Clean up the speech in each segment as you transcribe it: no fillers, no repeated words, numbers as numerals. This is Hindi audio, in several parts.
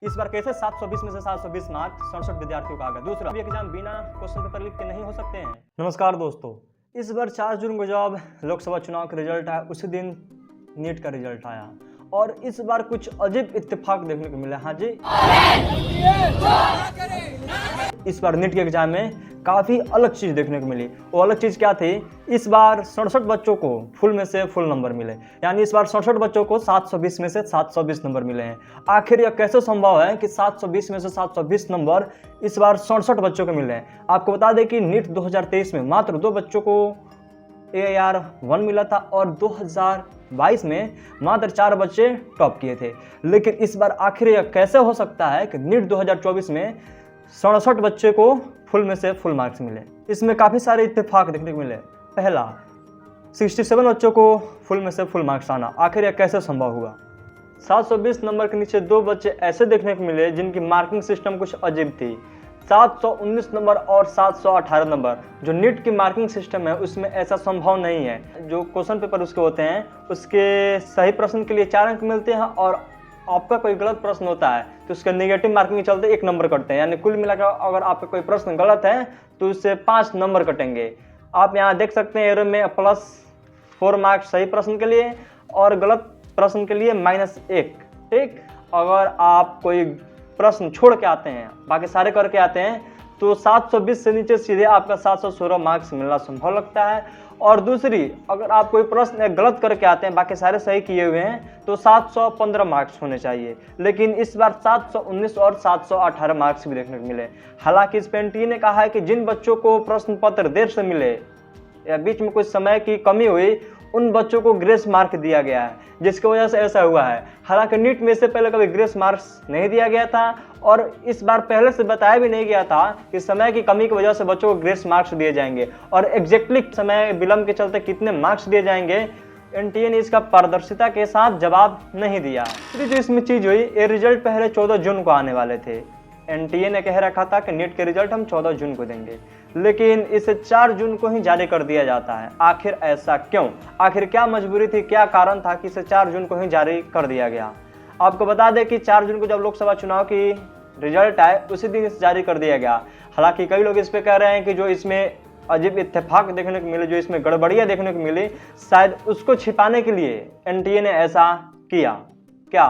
इस बार कैसे 720 में से 720 मार्क 67 विद्यार्थियों का आ गया। दूसरा, अभी एग्जाम बिना क्वेश्चन पेपर लीक के नहीं हो सकते हैं। नमस्कार दोस्तों, इस बार 4 जून को जब लोकसभा चुनाव का रिजल्ट आया उसी दिन नीट का रिजल्ट आया और इस बार कुछ अजीब इत्तेफाक देखने को मिला। हाँ जी, इस बार नीट के एग्जाम में काफ़ी अलग चीज़ देखने को मिली। वो अलग चीज़ क्या थी? इस बार 67 बच्चों को फुल में से फुल नंबर मिले, यानी इस बार 67 बच्चों को 720 में से 720 नंबर मिले हैं। आखिर यह कैसे संभव है कि 720 में से 720 नंबर इस बार 67 बच्चों को मिले हैं? आपको बता दें कि नीट 2023 में मात्र 2 बच्चों को AAR 1 मिला था और 2022 में मात्र 4 बच्चे टॉप किए थे। लेकिन इस बार आखिर यह कैसे हो सकता है कि नीट 2024 में 67 बच्चे को फुल में से फुल मार्क्स मिले? इसमें काफ़ी सारे इत्तेफाक देखने को मिले। पहला, 67 बच्चों को फुल में से फुल मार्क्स आना, आखिर यह कैसे संभव हुआ? 720 नंबर के नीचे 2 बच्चे ऐसे देखने को मिले जिनकी मार्किंग सिस्टम कुछ अजीब थी। 719 नंबर और 718 नंबर, जो नीट की मार्किंग सिस्टम है उसमें ऐसा संभव नहीं है। जो क्वेश्चन पेपर उसके होते हैं उसके सही प्रश्न के लिए 4 अंक मिलते हैं और आपका कोई गलत प्रश्न होता है तो उसका नेगेटिव मार्किंग के चलते 1 नंबर कटते हैं। यानी कुल मिलाकर अगर आपका कोई प्रश्न गलत है तो उससे 5 नंबर कटेंगे। आप यहाँ देख सकते हैं एरो में +4 मार्क्स सही प्रश्न के लिए और गलत प्रश्न के लिए -1। ठीक, अगर आप कोई प्रश्न छोड़ के आते हैं, बाकी सारे करके आते हैं, तो 720 से नीचे सीधे आपका 716 मार्क्स मिलना संभव लगता है। और दूसरी, अगर आप कोई प्रश्न गलत करके आते हैं, बाकी सारे सही किए हुए हैं, तो 715 मार्क्स होने चाहिए। लेकिन इस बार 719 और 718 मार्क्स भी देखने को मिले। हालांकि इस पे NTA ने कहा है कि जिन बच्चों को प्रश्न पत्र देर से मिले या बीच में कुछ समय की कमी हुई, उन बच्चों को ग्रेस मार्क दिया गया है, जिसकी वजह से ऐसा हुआ है। हालांकि नीट में से पहले कभी ग्रेस मार्क्स नहीं दिया गया था और इस बार पहले से बताया भी नहीं गया था कि समय की कमी की वजह से बच्चों को ग्रेस मार्क्स दिए जाएंगे और एग्जैक्टली समय विलंब के चलते कितने मार्क्स दिए जाएंगे NTA ने इसका पारदर्शिता के साथ जवाब नहीं दिया। फिर जो इसमें चीज़ हुई, ये रिजल्ट पहले 14 जून को आने वाले थे। NTA ने कह रखा था कि नीट के रिजल्ट हम 14 जून को देंगे, लेकिन इसे 4 जून को ही जारी कर दिया जाता है। आखिर ऐसा क्यों? आखिर क्या मजबूरी थी, क्या कारण था कि इसे 4 जून को ही जारी कर दिया गया? आपको बता दें कि 4 जून को जब लोकसभा चुनाव की रिजल्ट आए उसी दिन इसे जारी कर दिया गया। हालांकि कई लोग इस पे कह रहे हैं कि जो इसमें अजीब इत्तेफाक देखने को मिले, जो इसमें गड़बड़ियाँ देखने को मिली, शायद उसको छिपाने के लिए NTA ने ऐसा किया। क्या?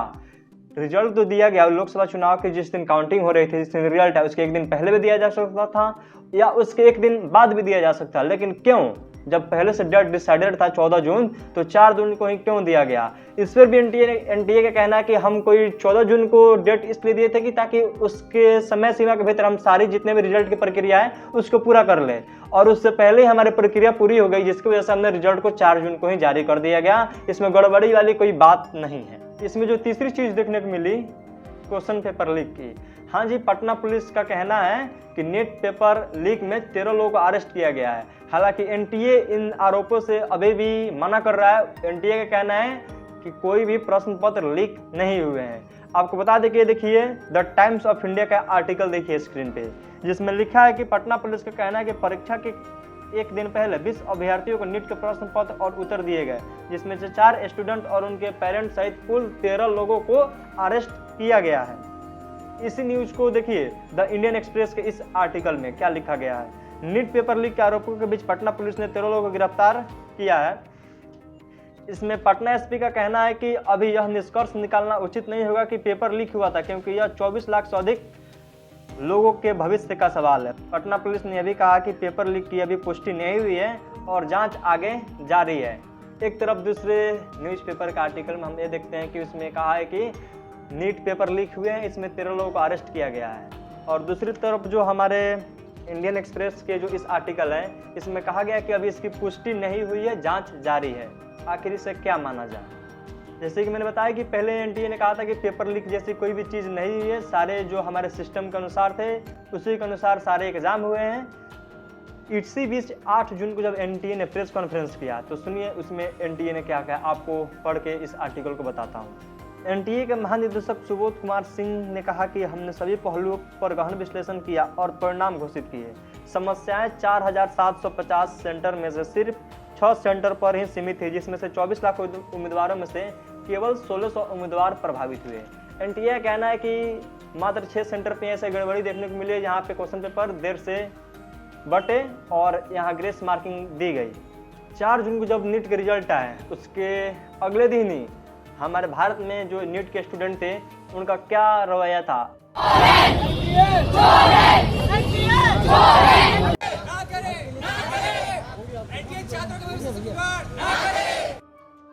रिजल्ट तो दिया गया लोकसभा चुनाव के जिस दिन काउंटिंग हो रही थी, जिस दिन रिजल्ट है उसके 1 दिन पहले भी दिया जा सकता था या उसके 1 दिन बाद भी दिया जा सकता, लेकिन क्यों? जब पहले से डेट डिसाइडेड था 14 जून, तो 4 जून को ही क्यों दिया गया? इस पर भी NTA का कहना है कि हम कोई 14 जून को डेट इसलिए दिए थे कि ताकि उसके समय सीमा के भीतर हम सारी जितने भी रिजल्ट की प्रक्रिया है उसको पूरा कर लें, और उससे पहले ही हमारी प्रक्रिया पूरी हो गई, जिसकी वजह से हमने रिजल्ट को 4 जून को ही जारी कर दिया गया। इसमें गड़बड़ी वाली कोई बात नहीं है। इसमें जो तीसरी चीज़ देखने को मिली, क्वेश्चन पेपर लीक की। हाँ जी, पटना पुलिस का कहना है कि नीट पेपर लीक में 13 लोगों को अरेस्ट किया गया है। हालांकि NTA इन आरोपों से अभी भी मना कर रहा है। NTA का कहना है कि कोई भी प्रश्न पत्र लीक नहीं हुए हैं। आपको बता दें कि देखिए द टाइम्स ऑफ इंडिया का आर्टिकल देखिए स्क्रीन पे, जिसमें लिखा है कि पटना पुलिस का कहना है कि परीक्षा के 1 दिन पहले 20 अभ्यर्थियों को नीट के प्रश्न पत्र और उत्तर दिए गए, जिसमें से 4 स्टूडेंट और उनके पेरेंट्स सहित कुल 13 लोगों को अरेस्ट किया गया है। इसी न्यूज को देखिए द इंडियन एक्सप्रेस के इस आर्टिकल में क्या लिखा गया है। नीट पेपर लीक के आरोपों के बीच पटना पुलिस ने 13 लोगों को गिरफ्तार किया है। इसमें पटना SP का कहना है कि अभी यह निष्कर्ष निकालना उचित नहीं होगा कि पेपर लीक हुआ था, क्योंकि यह 24 लाख से अधिक लोगों के भविष्य का सवाल है। पटना पुलिस ने यह भी कहा कि पेपर लीक की अभी पुष्टि नहीं हुई है और जांच आगे जारी है। एक तरफ दूसरे न्यूज़पेपर का आर्टिकल में हम ये देखते हैं कि उसमें कहा है कि नीट पेपर लीक हुए हैं, इसमें 13 लोगों को अरेस्ट किया गया है, और दूसरी तरफ जो हमारे इंडियन एक्सप्रेस के जो इस आर्टिकल है इसमें कहा गया कि अभी इसकी पुष्टि नहीं हुई है, जांच जारी है। आखिर इसे क्या माना जाए? जैसे कि मैंने बताया कि पहले NTA ने कहा था कि पेपर लीक जैसी कोई भी चीज़ नहीं हुई है, सारे जो हमारे सिस्टम के अनुसार थे उसी के अनुसार सारे एग्जाम हुए हैं। इसी बीच 8 जून को जब NTA ने प्रेस कॉन्फ्रेंस किया तो सुनिए उसमें NTA ने क्या कहा, आपको पढ़ के इस आर्टिकल को बताता हूँ। NTA के महानिदेशक सुबोध कुमार सिंह ने कहा कि हमने सभी पहलुओं पर गहन विश्लेषण किया और परिणाम घोषित किए। समस्याएं 4750 सेंटर में से सिर्फ 6 सेंटर पर ही सीमित थी, जिसमें से 24 लाख उम्मीदवारों में से केवल 1600 उम्मीदवार प्रभावित हुए। NTA कहना है कि मात्र 6 सेंटर पे ऐसे गड़बड़ी देखने को मिली है जहाँ पे क्वेश्चन पेपर देर से बटे और यहाँ ग्रेस मार्किंग दी गई। 4 जून को जब नीट के रिजल्ट आए उसके अगले दिन ही हमारे भारत में जो नीट के स्टूडेंट थे उनका क्या रवैया था।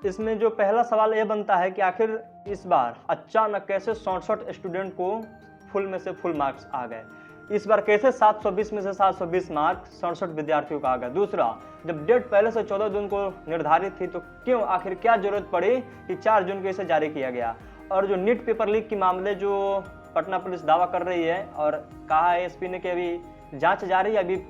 इसमें जो पहला सवाल यह बनता है कि आखिर इस बार अचानक कैसे 67 स्टूडेंट को फुल में से फुल मार्क्स आ गए। इस बार कैसे 720 में से 720 मार्क्स 67 विद्यार्थियों का आ गया। दूसरा, जब डेट पहले से 14 जून को निर्धारित थी तो क्यों आखिर क्या जरूरत पड़ी कि 4 जून को इसे जारी किया गया। और जो नीट पेपर लीक के मामले जो पटना पुलिस दावा कर रही है और कहा है एसपी ने कि अभी जांच जारी है, अभी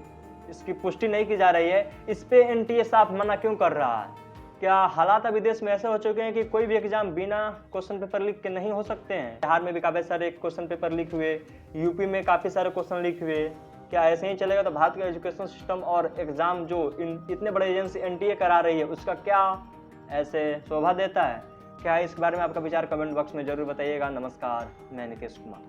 इसकी पुष्टि नहीं की जा रही है, इस पे एनटीए साफ मना क्यों कर रहा है। क्या हालात अभी देश में ऐसे हो चुके हैं कि कोई भी एग्जाम बिना क्वेश्चन पेपर लीक के नहीं हो सकते हैं। बिहार में भी काफ़ी सारे क्वेश्चन पेपर लीक हुए, यूपी में काफ़ी सारे क्वेश्चन लीक हुए। क्या ऐसे ही चलेगा तो भारत का एजुकेशन सिस्टम और एग्जाम जो इतने बड़े एजेंसी एनटीए करा रही है उसका क्या ऐसे शोभा देता है। क्या है इस बारे में आपका विचार कमेंट बॉक्स में जरूर बताइएगा। नमस्कार, मैं निकेश कुमार।